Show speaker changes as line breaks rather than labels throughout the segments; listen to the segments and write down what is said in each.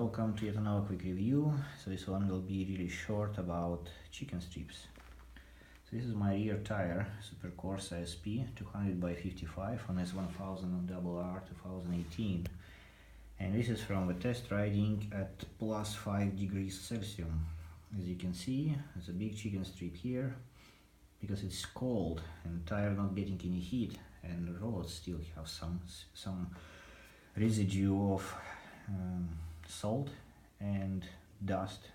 welcome to yet another quick review. So this one will be really short about chicken strips. So this is my rear tire, Super Corsa SP 200 by 55 on S1000 on RR 2018. And this is from the test riding at plus 5 degrees Celsius. As you can see, there's a big chicken strip here because it's cold and the tire not getting any heat, and the roads still have some residue of salt and dust,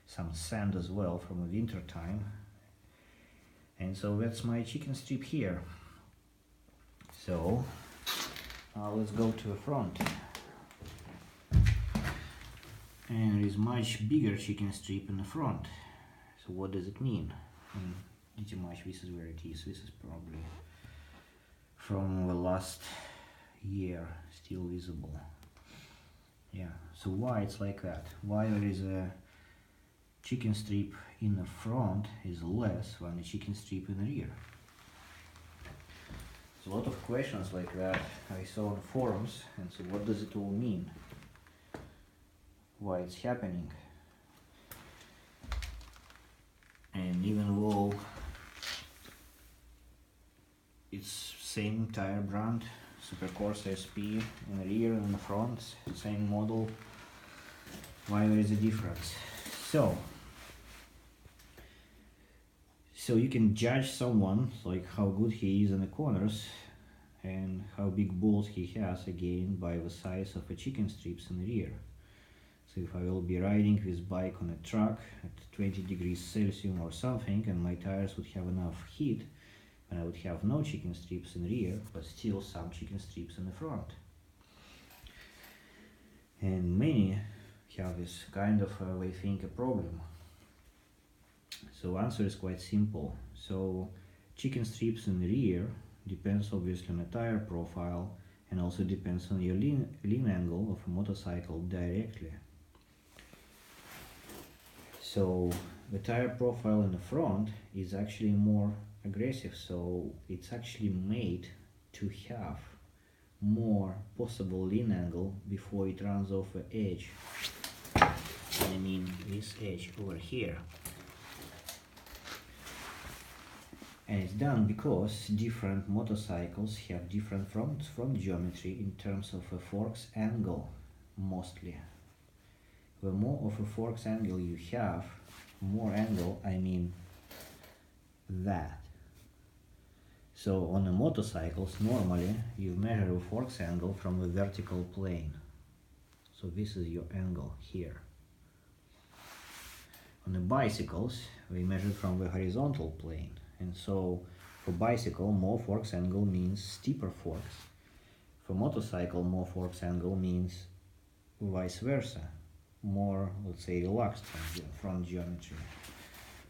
some sand as well from the winter time. And so that's my chicken strip here. So let's go to the front. And there is much bigger chicken strip in the front. So what does it mean? Pretty much this is where it is. This is probably from the last year, still visible. Yeah, so why it's like that? Why there is a chicken strip in the front is less than the chicken strip in the rear? There's a lot of questions like that I saw on forums, and so what does it all mean? Why it's happening? And even though it's same tire brand, Super Corsa SP in the rear and in the front, same model, why there is a difference? So you can judge someone like how good he is in the corners and how big balls he has again by the size of the chicken strips in the rear. So if I will be riding this bike on a truck at 20 degrees Celsius or something, and my tires would have enough heat, and I would have no chicken strips in the rear, but still some chicken strips in the front. And many have this kind of, they think, a problem. So answer is quite simple. So chicken strips in the rear depends obviously on the tire profile, and also depends on your lean angle of a motorcycle directly. So the tire profile in the front is actually more aggressive, so it's actually made to have more possible lean angle before it runs off the edge. I mean this edge over here. And it's done because different motorcycles have different front geometry in terms of a forks angle, mostly. The more of a forks angle you have, more angle, I mean that. So on the motorcycles, normally you measure a forks angle from the vertical plane. So this is your angle here. On the bicycles, we measure from the horizontal plane. And so for bicycle, more forks angle means steeper forks. For motorcycle, more forks angle means vice versa, more, let's say, relaxed front geometry.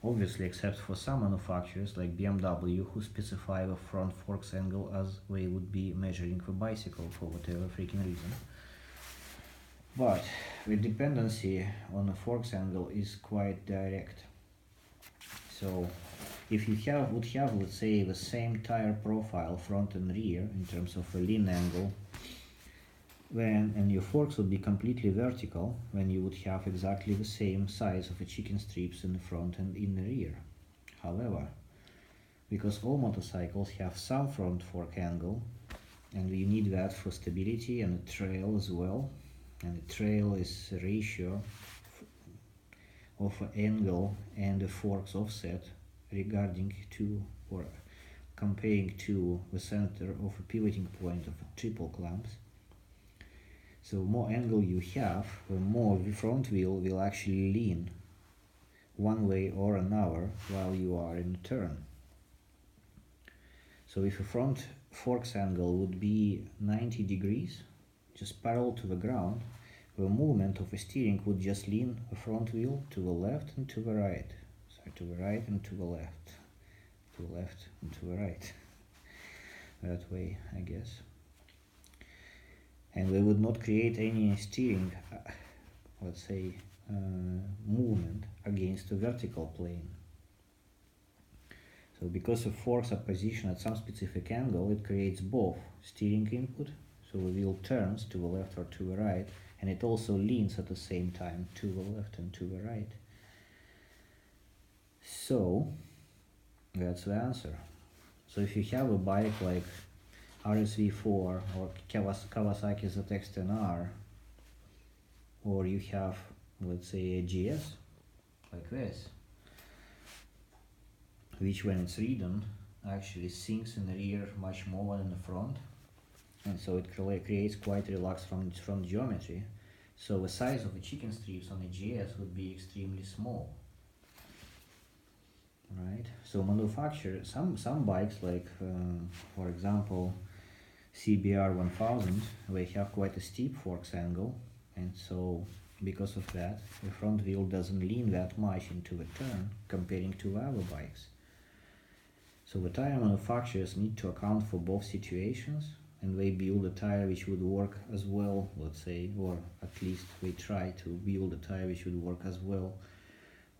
Obviously, except for some manufacturers like BMW, who specify the front forks angle as they would be measuring the bicycle for whatever freaking reason. But the dependency on the forks angle is quite direct. So if you would have, let's say, the same tire profile front and rear in terms of a lean angle, and your forks would be completely vertical, then you would have exactly the same size of the chicken strips in the front and in the rear. However, because all motorcycles have some front fork angle, and we need that for stability and the trail as well, and the trail is a ratio of an angle and the forks offset regarding to, or comparing to, the center of a pivoting point of a triple clamps. So more angle you have, the more the front wheel will actually lean one way or another while you are in a turn. So if a front forks angle would be 90 degrees, just parallel to the ground, the movement of the steering would just lean the front wheel to the left and to the right. Sorry, to the right and to the left. To the left and to the right. That way, I guess. And we would not create any steering, let's say, movement against the vertical plane. So because the forks are positioned at some specific angle, it creates both steering input, so the wheel turns to the left or to the right, and it also leans at the same time to the left and to the right. So that's the answer. So if you have a bike like RSV4 or Kawasaki ZX-10R, or you have, let's say, a GS like this, which when it's ridden actually sinks in the rear much more than in the front, and so it creates quite relaxed front geometry. So the size of the chicken strips on a GS would be extremely small, right? So manufacturers, some bikes like for example CBR 1000, they have quite a steep forks angle, and so because of that the front wheel doesn't lean that much into the turn comparing to other bikes. So the tire manufacturers need to account for both situations, and they build a tire which would work as well, let's say, or at least they try to build a tire which would work as well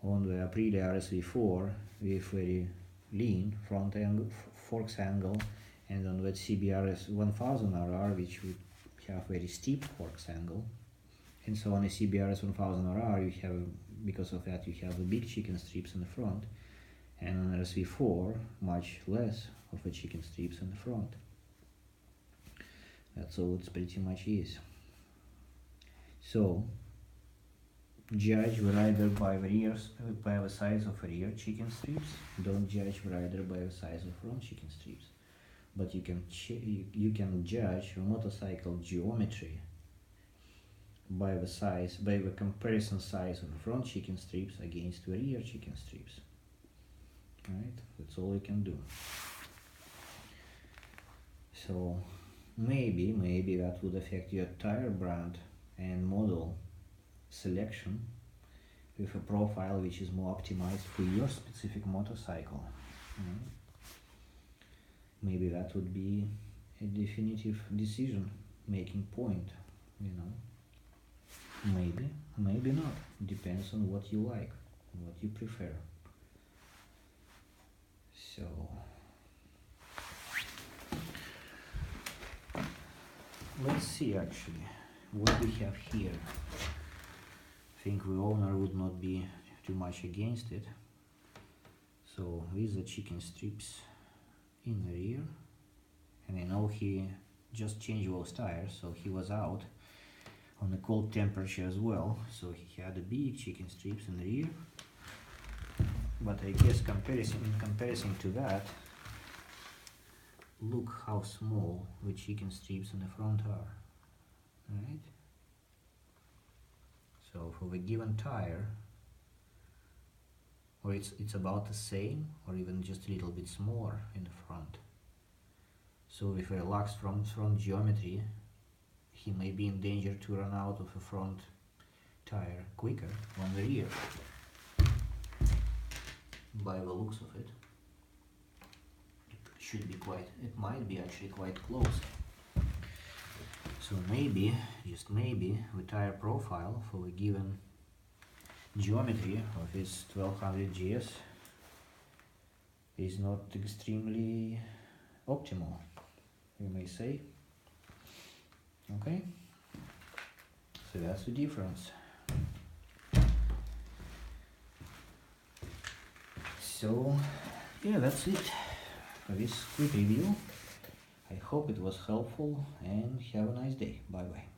on the Aprilia RSV4 with very lean front angle, forks angle, and on the CBR 1000RR which would have very steep forks angle. And so on a CBR 1000RR you have, because of that, you have the big chicken strips in the front, and on RSV4 much less of the chicken strips in the front. That's all it pretty much is. So judge the rider by the size of rear chicken strips. Don't judge the rider by the size of front chicken strips. But you can judge the motorcycle geometry by the comparison size of the front chicken strips against the rear chicken strips. Right? That's all you can do. So maybe that would affect your tire brand and model selection with a profile which is more optimized for your specific motorcycle. Maybe that would be a definitive decision making point, maybe not. Depends on what you like, what you prefer. So let's see actually what we have here. I think the owner would not be too much against it. So these are chicken strips in the rear, and I know he just changed those tires, so he was out on a cold temperature as well, so he had the big chicken strips in the rear. But I guess in comparison to that, look how small the chicken strips in the front are, right? So for the given tire, or it's about the same, or even just a little bit smaller in the front. So with a relaxed front geometry, he may be in danger to run out of the front tire quicker than the rear. By the looks of it, it might be actually quite close. So maybe, just maybe, the tire profile for the given geometry of his 1200 GS is not extremely optimal, you may say. Okay, so that's the difference. So yeah, that's it for this quick review. I hope it was helpful, and have a nice day. Bye bye.